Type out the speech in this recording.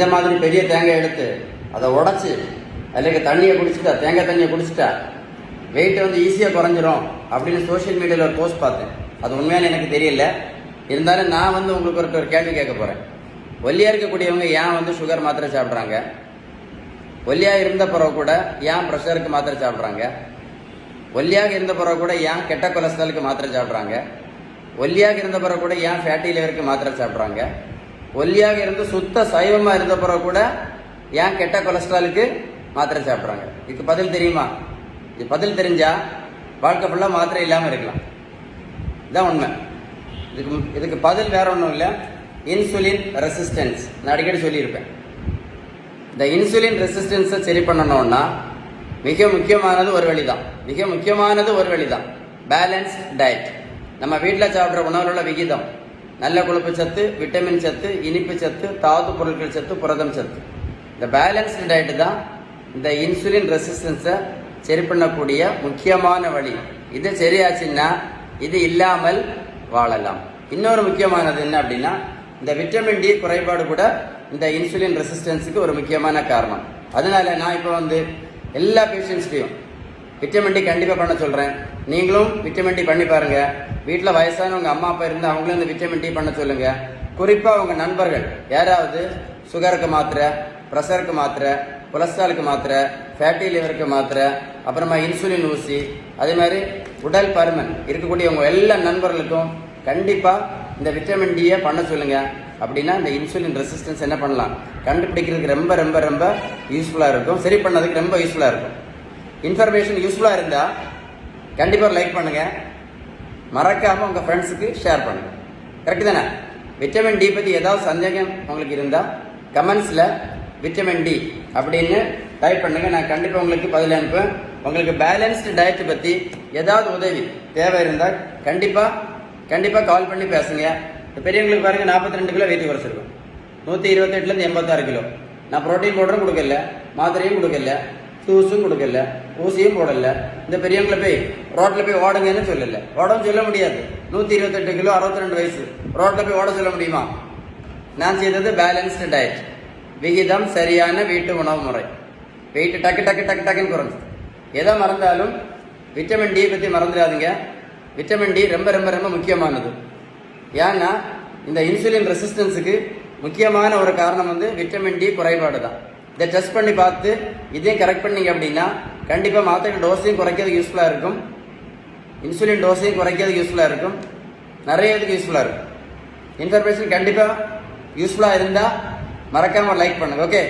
இந்த மாதிரி பெரிய தேங்காய் எடுத்து அதை உடச்சி அதில் தண்ணியை குடிச்சிட்டா, தேங்காய் தண்ணியை குடிச்சிட்டா வெயிட் வந்து ஈஸியாக குறைஞ்சிரும் அப்படின்னு சோஷியல் மீடியாவில் ஒரு போஸ்ட் பார்த்தேன். அது உண்மையான எனக்கு தெரியல. இருந்தாலும் நான் வந்து உங்களுக்கு ஒரு கேள்வி கேட்க போகிறேன். ஒல்லியாக இருக்கக்கூடியவங்க ஏன் வந்து சுகர் மாத்திரை சாப்பிட்றாங்க? ஒல்லியாக இருந்த பிறகு கூட ஏன் ப்ரெஷருக்கு மாத்திரை சாப்பிட்றாங்க? ஒல்லியாக இருந்த பிறகு கூட ஏன் கெட்ட கொலஸ்ட்ராலுக்கு மாத்திரை சாப்பிட்றாங்க? ஒல்லியாக இருந்த பிறகு கூட ஏன் ஃபேட்டி லிவருக்கு மாத்திரை சாப்பிட்றாங்க? ஒல்லியாக இருந்து சுத்த சைவமாக இருந்த பிறகு கூட ஏன் கெட்ட கொலஸ்ட்ராலுக்கு மாத்திரை சாப்பிட்றாங்க? இதுக்கு பதில் தெரியுமா? இது பதில் தெரிஞ்சா வாழ்க்கை ஃபுல்லாக மாத்திரை இல்லாமல் இருக்கலாம். இதுதான் உண்மை. இதுக்கு பதில் வேற ஒன்றும் இல்லை, இன்சுலின் ரெசிஸ்டன்ஸ். நான் அடிக்கடி சொல்லியிருப்பேன். இந்த இன்சுலின் ரெசிஸ்டன்ஸை சரி பண்ணணும்னா மிக முக்கியமானது ஒரு வழி தான் பேலன்ஸ் டயட். நம்ம வீட்டில் சாப்பிட்ற உணவில் உள்ள விகிதம், நல்ல கொழுப்பு சத்து, விட்டமின் சத்து, இனிப்பு சத்து, தாது பொருட்கள் சத்து, புரதம் சத்து. இந்த பேலன்ஸ்டு டயட் தான் இந்த இன்சுலின் ரெசிஸ்டன்ஸை சரி பண்ணக்கூடிய முக்கியமான வழி. இது சரியாச்சுன்னா இது இல்லாமல் வாழலாம். இன்னொரு முக்கியமானது என்ன அப்படின்னா, இந்த விட்டமின் டி குறைபாடு கூட இந்த இன்சுலின் ரெசிஸ்டன்ஸுக்கு ஒரு முக்கியமான காரணம். அதனால நான் இப்போ வந்து எல்லா பேஷண்ட்ஸ்லையும் விட்டமின் டி கண்டிப்பாக பண்ண சொல்கிறேன். நீங்களும் விட்டமின் டி பண்ணி பாருங்க. வீட்டில் வயசானவங்க அம்மா அப்பா இருந்து அவங்களும் இந்த விட்டமின் டி பண்ண சொல்லுங்க. குறிப்பாக உங்கள் நண்பர்கள் யாராவது சுகருக்கு மாத்திரை, ப்ரெஷருக்கு மாத்திரை, கொலஸ்ட்ராலுக்கு மாத்திரை, ஃபேட்டி லிவருக்கு மாத்திரை, அப்புறமா இன்சுலின் ஊசி, அதே மாதிரி உடல் பருமன் இருக்கக்கூடியவங்க எல்லா நண்பர்களுக்கும் கண்டிப்பாக இந்த விட்டமின் டியை பண்ண சொல்லுங்க. அப்படின்னா இந்த இன்சுலின் ரெசிஸ்டன்ஸ் என்ன பண்ணலாம், கண்டுபிடிக்கிறதுக்கு ரொம்ப ரொம்ப ரொம்ப யூஸ்ஃபுல்லாக இருக்கும். சரி பண்ணதுக்கு ரொம்ப யூஸ்ஃபுல்லாக இருக்கும். இன்ஃபர்மேஷன் யூஸ்ஃபுல்லாக இருந்தால் கண்டிப்பாக லைக் பண்ணுங்கள், மறக்காமல் உங்கள் ஃப்ரெண்ட்ஸுக்கு ஷேர் பண்ணுங்கள். கரெக்டு தானே? விட்டமின் டி பற்றி ஏதாவது சந்தேகம் உங்களுக்கு இருந்தால் கமெண்ட்ஸில் விட்டமின் டி அப்படின்னு டைப் பண்ணுங்க. நான் கண்டிப்பாக உங்களுக்கு பதில் அனுப்புவேன். உங்களுக்கு பேலன்ஸ்டு டயட் பற்றி ஏதாவது உதவி தேவை இருந்தால் கண்டிப்பாக கால் பண்ணி பேசுங்க. பெரியவங்களுக்கு பாருங்க, 42 கிலோ வெயிட் குறைச்சிருக்கும், 128லேருந்து 86 கிலோ. நான் ப்ரோட்டீன் பவுடரும் கொடுக்கல, மாத்திரையும் கொடுக்கல, ஜூஸும் கொடுக்கல, ஊசியும் போடல. இந்த பெரியவங்களை போய் ரோட்டில் போய் ஓடுங்கன்னு சொல்லல, ஓடவும் சொல்ல முடியாது. 128 கிலோ, 62 வயசு, ரோட்டில் போய் ஓட சொல்ல முடியுமா? நான் செய்தது பேலன்ஸ்டு டயட், விகிதம் சரியான வீட்டு உணவு முறை. வெயிட் டக்குன்னு குறைஞ்சு. எதை மறந்தாலும் விட்டமின் டி பற்றி மறந்துடாதீங்க. விட்டமின் டி ரொம்ப ரொம்ப ரொம்ப முக்கியமானது. ஏன்னா இந்த இன்சுலின் ரெசிஸ்டன்ஸுக்கு முக்கியமான ஒரு காரணம் வந்து விட்டமின் டி குறைபாடு தான். இதை டெஸ்ட் பண்ணி பார்த்து இதையும் கரெக்ட் பண்ணீங்க அப்படின்னா கண்டிப்பாக மாத்திரை டோஸையும் குறைக்கிறது யூஸ்ஃபுல்லாக இருக்கும், இன்சுலின் டோஸையும் குறைக்கிறது யூஸ்ஃபுல்லாக இருக்கும், நிறைய இதுக்கு யூஸ்ஃபுல்லாக இருக்கும். இன்ஃபர்மேஷன் கண்டிப்பாக யூஸ்ஃபுல்லாக இருந்தால் மறக்காமல் லைக் பண்ணுங்க. ஓகே.